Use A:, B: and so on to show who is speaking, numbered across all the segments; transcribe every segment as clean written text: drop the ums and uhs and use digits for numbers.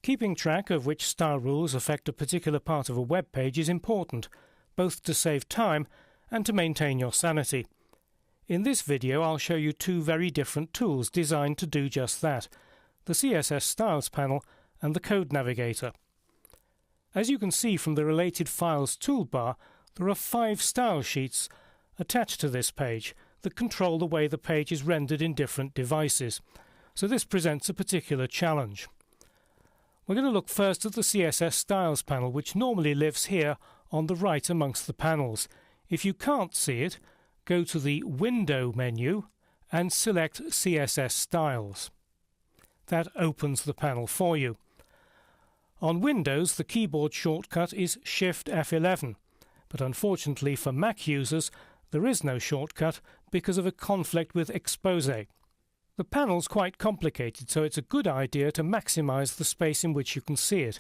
A: Keeping track of which style rules affect a particular part of a web page is important, both to save time and to maintain your sanity. In this video I'll show you two very different tools designed to do just that, the CSS Styles panel and the Code Navigator. As you can see from the Related Files toolbar, there are 5 style sheets attached to this page that control the way the page is rendered in different devices, so this presents a particular challenge. We're going to look first at the CSS Styles panel, which normally lives here on the right amongst the panels. If you can't see it, go to the Window menu and select CSS Styles. That opens the panel for you. On Windows, the keyboard shortcut is Shift F11, but unfortunately for Mac users, there is no shortcut because of a conflict with Expose. The panel's quite complicated, so it's a good idea to maximize the space in which you can see it.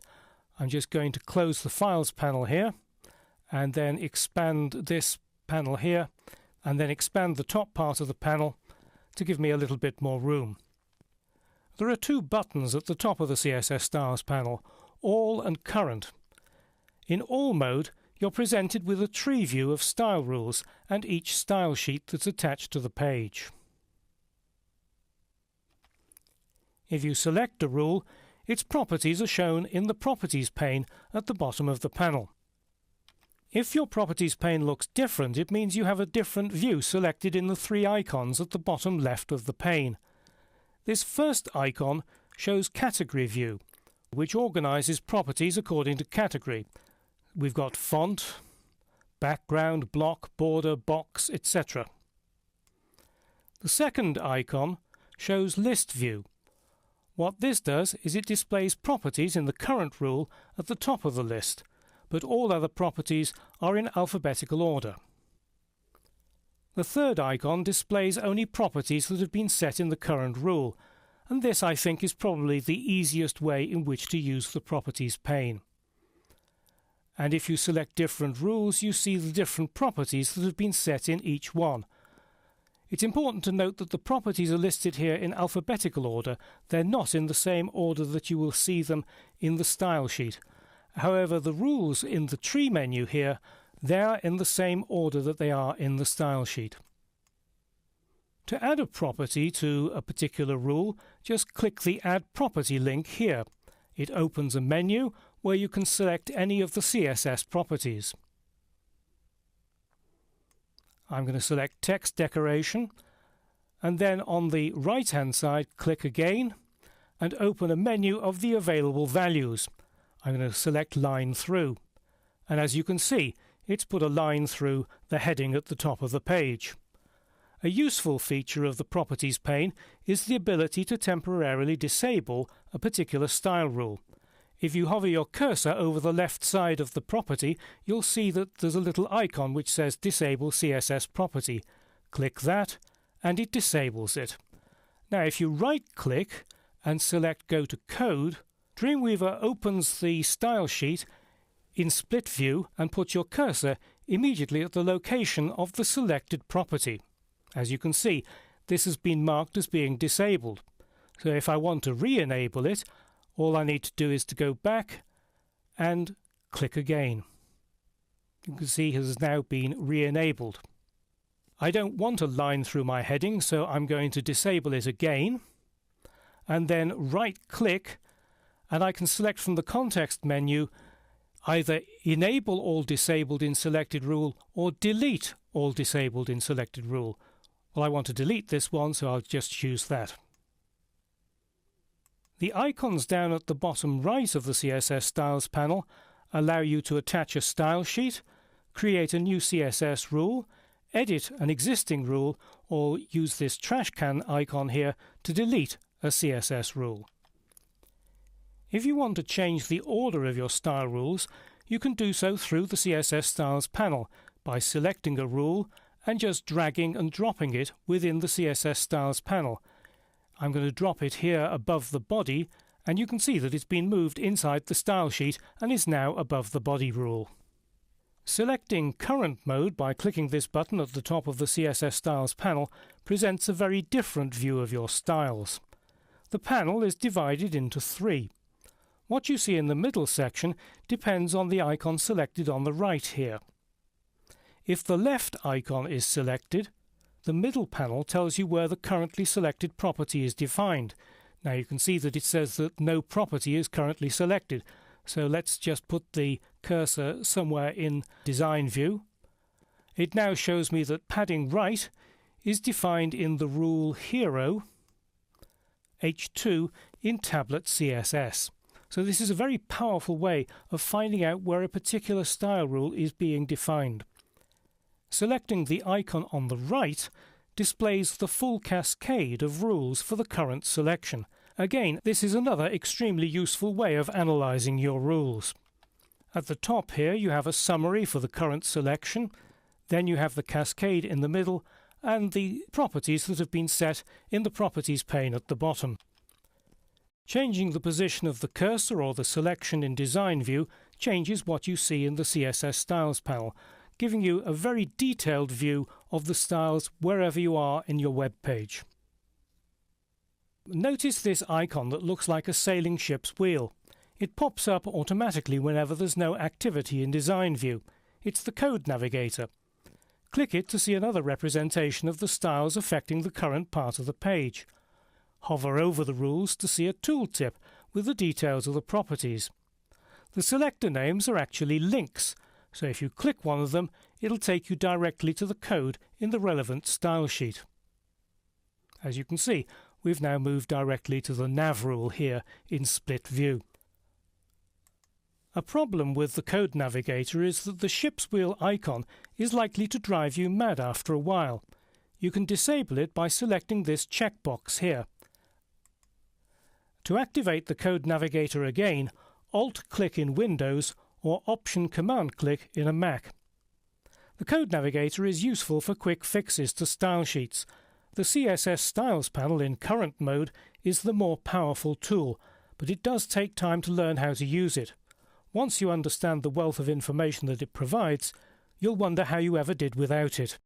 A: I'm just going to close the Files panel here, and then expand this panel here, and then expand the top part of the panel to give me a little bit more room. There are 2 buttons at the top of the CSS Styles panel, All and Current. In All mode, you're presented with a tree view of style rules and each style sheet that's attached to the page. If you select a rule, its properties are shown in the Properties pane at the bottom of the panel. If your Properties pane looks different, it means you have a different view selected in the 3 icons at the bottom left of the pane. This first icon shows Category View, which organizes properties according to category. We've got font, background, block, border, box, etc. The second icon shows List View. What this does is it displays properties in the current rule at the top of the list, but all other properties are in alphabetical order. The third icon displays only properties that have been set in the current rule, and this I think is probably the easiest way in which to use the Properties pane. And if you select different rules, you see the different properties that have been set in each one. It's important to note that the properties are listed here in alphabetical order. They're not in the same order that you will see them in the style sheet. However, the rules in the tree menu here, they are in the same order that they are in the style sheet. To add a property to a particular rule, just click the Add Property link here. It opens a menu where you can select any of the CSS properties. I'm going to select Text Decoration, and then on the right-hand side click again and open a menu of the available values. I'm going to select Line Through, and as you can see, it's put a line through the heading at the top of the page. A useful feature of the Properties pane is the ability to temporarily disable a particular style rule. If you hover your cursor over the left side of the property, you'll see that there's a little icon which says Disable CSS Property. Click that and it disables it. Now if you right-click and select Go to Code, Dreamweaver opens the style sheet in split view and puts your cursor immediately at the location of the selected property. As you can see, this has been marked as being disabled. So if I want to re-enable it, all I need to do is to go back and click again. You can see it has now been re-enabled. I don't want a line through my heading, so I'm going to disable it again, and then right-click, and I can select from the context menu either Enable All Disabled in Selected Rule or Delete All Disabled in Selected Rule. Well, I want to delete this one, so I'll just choose that. The icons down at the bottom right of the CSS Styles panel allow you to attach a style sheet, create a new CSS rule, edit an existing rule, or use this trash can icon here to delete a CSS rule. If you want to change the order of your style rules, you can do so through the CSS Styles panel by selecting a rule and just dragging and dropping it within the CSS Styles panel. I'm going to drop it here above the body, and you can see that it's been moved inside the style sheet and is now above the body rule. Selecting Current Mode by clicking this button at the top of the CSS Styles panel presents a very different view of your styles. The panel is divided into 3. What you see in the middle section depends on the icon selected on the right here. If the left icon is selected, the middle panel tells you where the currently selected property is defined. Now you can see that it says that no property is currently selected. So let's just put the cursor somewhere in Design View. It now shows me that padding right is defined in the rule Hero H2 in Tablet CSS. So this is a very powerful way of finding out where a particular style rule is being defined. Selecting the icon on the right displays the full cascade of rules for the current selection. Again, this is another extremely useful way of analysing your rules. At the top here you have a summary for the current selection, then you have the cascade in the middle and the properties that have been set in the Properties pane at the bottom. Changing the position of the cursor or the selection in Design View changes what you see in the CSS Styles panel, giving you a very detailed view of the styles wherever you are in your web page. Notice this icon that looks like a sailing ship's wheel. It pops up automatically whenever there's no activity in Design View. It's the Code Navigator. Click it to see another representation of the styles affecting the current part of the page. Hover over the rules to see a tooltip with the details of the properties. The selector names are actually links, so if you click one of them, it'll take you directly to the code in the relevant style sheet. As you can see, we've now moved directly to the nav rule here in split view. A problem with the Code Navigator is that the ship's wheel icon is likely to drive you mad after a while. You can disable it by selecting this checkbox here. To activate the Code Navigator again, Alt-click in Windows or Option-Command-click in a Mac. The Code Navigator is useful for quick fixes to style sheets. The CSS Styles panel in current mode is the more powerful tool, but it does take time to learn how to use it. Once you understand the wealth of information that it provides, you'll wonder how you ever did without it.